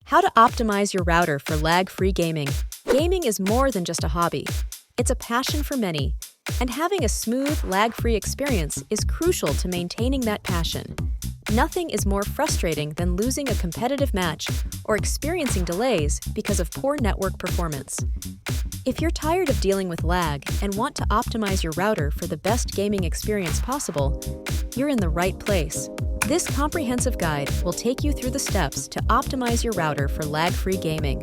How to optimize your router for lag-free gaming. Gaming is more than just a hobby. It's a passion for many, and having a smooth, lag-free experience is crucial to maintaining that passion. Nothing is more frustrating than losing a competitive match or experiencing delays because of poor network performance. If you're tired of dealing with lag and want to optimize your router for the best gaming experience possible, you're in the right place. This comprehensive guide will take you through the steps to optimize your router for lag-free gaming.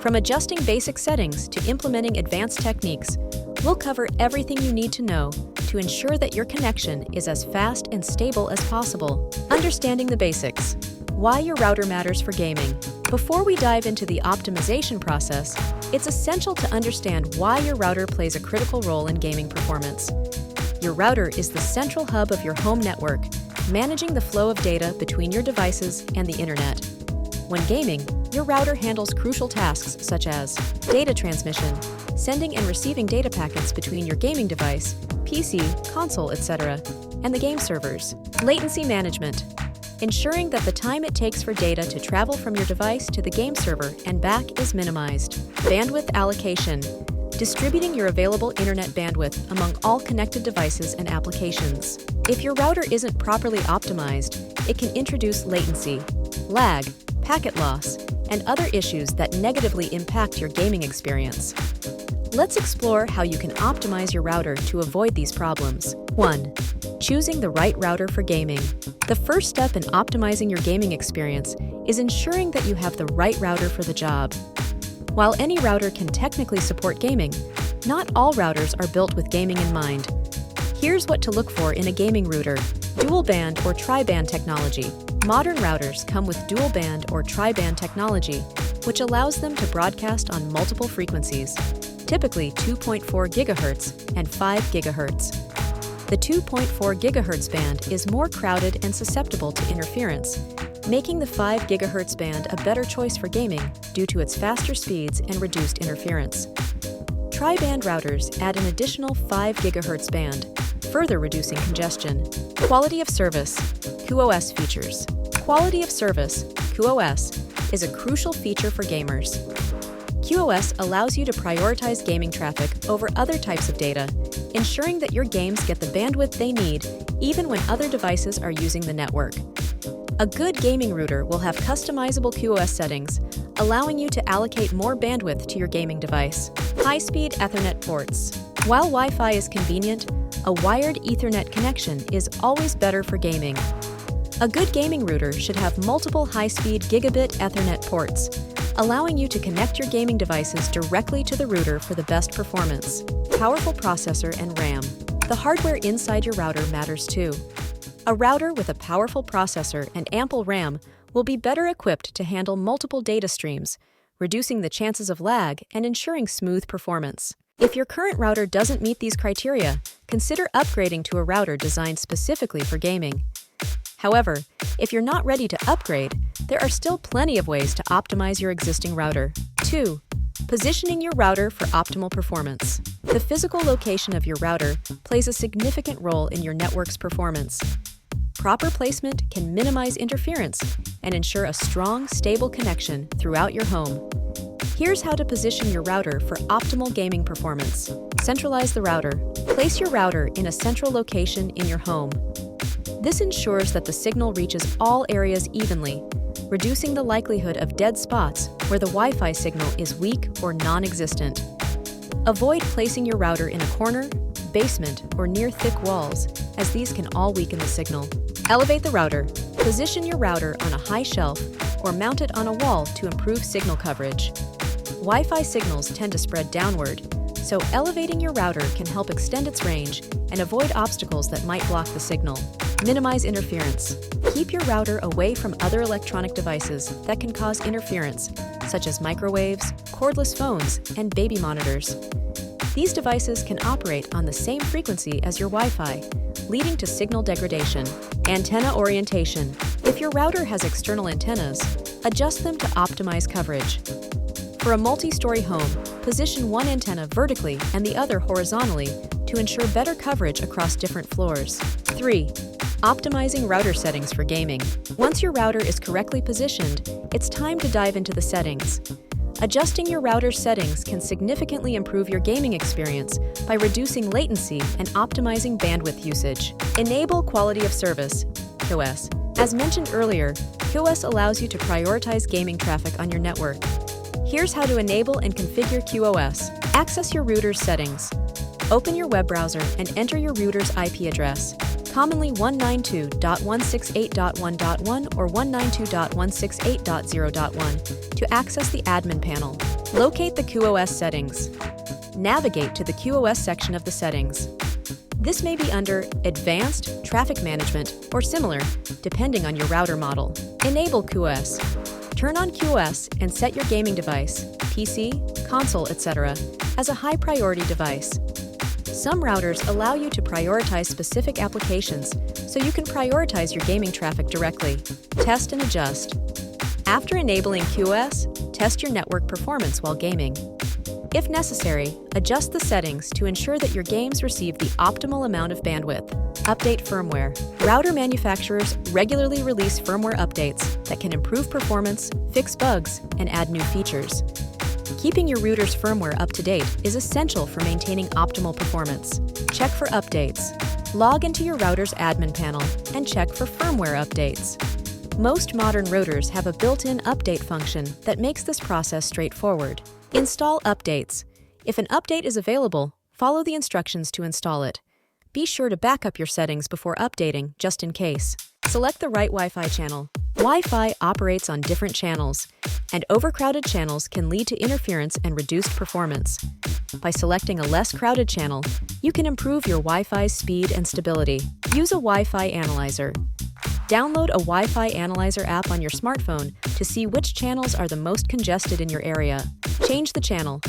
From adjusting basic settings to implementing advanced techniques, we'll cover everything you need to know to ensure that your connection is as fast and stable as possible. Understanding the basics. Why your router matters for gaming. Before we dive into the optimization process, it's essential to understand why your router plays a critical role in gaming performance. Your router is the central hub of your home network, managing the flow of data between your devices and the internet. When gaming, your router handles crucial tasks such as data transmission, sending and receiving data packets between your gaming device, PC, console, etc., and the game servers. Latency management, ensuring that the time it takes for data to travel from your device to the game server and back is minimized. Bandwidth allocation, distributing your available internet bandwidth among all connected devices and applications. If your router isn't properly optimized, it can introduce latency, lag, packet loss, and other issues that negatively impact your gaming experience. Let's explore how you can optimize your router to avoid these problems. 1. Choosing the right router for gaming. The first step in optimizing your gaming experience is ensuring that you have the right router for the job. While any router can technically support gaming, not all routers are built with gaming in mind. Here's what to look for in a gaming router: dual-band or tri-band technology. Modern routers come with dual-band or tri-band technology, which allows them to broadcast on multiple frequencies, typically 2.4 GHz and 5 GHz. The 2.4 GHz band is more crowded and susceptible to interference, making the 5 GHz band a better choice for gaming due to its faster speeds and reduced interference. Tri-band routers add an additional 5 GHz band, further reducing congestion. Quality of service, QoS features. Quality of service, QoS, is a crucial feature for gamers. QoS allows you to prioritize gaming traffic over other types of data, ensuring that your games get the bandwidth they need even when other devices are using the network. A good gaming router will have customizable QoS settings, allowing you to allocate more bandwidth to your gaming device. High-speed Ethernet ports. While Wi-Fi is convenient, a wired Ethernet connection is always better for gaming. A good gaming router should have multiple high-speed gigabit Ethernet ports, allowing you to connect your gaming devices directly to the router for the best performance. Powerful processor and RAM. The hardware inside your router matters too. A router with a powerful processor and ample RAM will be better equipped to handle multiple data streams, reducing the chances of lag and ensuring smooth performance. If your current router doesn't meet these criteria, consider upgrading to a router designed specifically for gaming. However, if you're not ready to upgrade, there are still plenty of ways to optimize your existing router. 2. Positioning your router for optimal performance. The physical location of your router plays a significant role in your network's performance. Proper placement can minimize interference and ensure a strong, stable connection throughout your home. Here's how to position your router for optimal gaming performance. Centralize the router. Place your router in a central location in your home. This ensures that the signal reaches all areas evenly, reducing the likelihood of dead spots where the Wi-Fi signal is weak or non-existent. Avoid placing your router in a corner, basement, or near thick walls, as these can all weaken the signal. Elevate the router. Position your router on a high shelf or mount it on a wall to improve signal coverage. Wi-Fi signals tend to spread downward, so elevating your router can help extend its range and avoid obstacles that might block the signal. Minimize interference. Keep your router away from other electronic devices that can cause interference, such as microwaves, cordless phones, and baby monitors. These devices can operate on the same frequency as your Wi-Fi, leading to signal degradation. Antenna orientation. If your router has external antennas, adjust them to optimize coverage. For a multi-story home, position one antenna vertically and the other horizontally to to ensure better coverage across different floors. 3. Optimizing router settings for gaming. Once your router is correctly positioned, it's time to dive into the settings. Adjusting your router's settings can significantly improve your gaming experience by reducing latency and optimizing bandwidth usage. Enable quality of service, QoS. As mentioned earlier, QoS allows you to prioritize gaming traffic on your network. Here's how to enable and configure QoS. Access your router's settings. Open your web browser and enter your router's IP address, commonly 192.168.1.1 or 192.168.0.1, to access the admin panel. Locate the QoS settings. Navigate to the QoS section of the settings. This may be under Advanced, Traffic Management, or similar, depending on your router model. Enable QoS. Turn on QoS and set your gaming device, PC, console, etc., as a high priority device. Some routers allow you to prioritize specific applications, so you can prioritize your gaming traffic directly. Test and adjust. After enabling QoS, test your network performance while gaming. If necessary, adjust the settings to ensure that your games receive the optimal amount of bandwidth. Update firmware. Router manufacturers regularly release firmware updates that can improve performance, fix bugs, and add new features. Keeping your router's firmware up to date is essential for maintaining optimal performance. Check for updates. Log into your router's admin panel and check for firmware updates. Most modern routers have a built-in update function that makes this process straightforward. Install updates. If an update is available, follow the instructions to install it. Be sure to back up your settings before updating, just in case. Select the right Wi-Fi channel. Wi-Fi operates on different channels, and overcrowded channels can lead to interference and reduced performance. By selecting a less crowded channel, you can improve your Wi-Fi's speed and stability. Use a Wi-Fi analyzer. Download a Wi-Fi analyzer app on your smartphone to see which channels are the most congested in your area. Change the channel.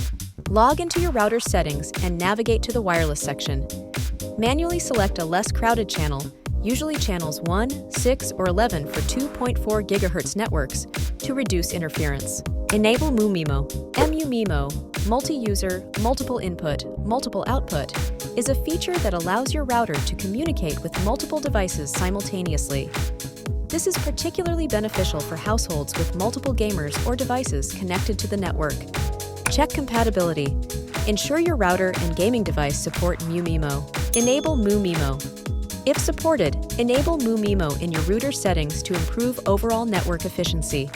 Log into your router's settings and navigate to the wireless section. Manually select a less crowded channel, usually channels 1, 6, or 11 for 2.4 GHz networks, to reduce interference. Enable MU-MIMO. MU-MIMO, multi-user, multiple input, multiple output, is a feature that allows your router to communicate with multiple devices simultaneously. This is particularly beneficial for households with multiple gamers or devices connected to the network. Check compatibility. Ensure your router and gaming device support MU-MIMO. Enable MU-MIMO. If supported, enable MU-MIMO in your router settings to improve overall network efficiency.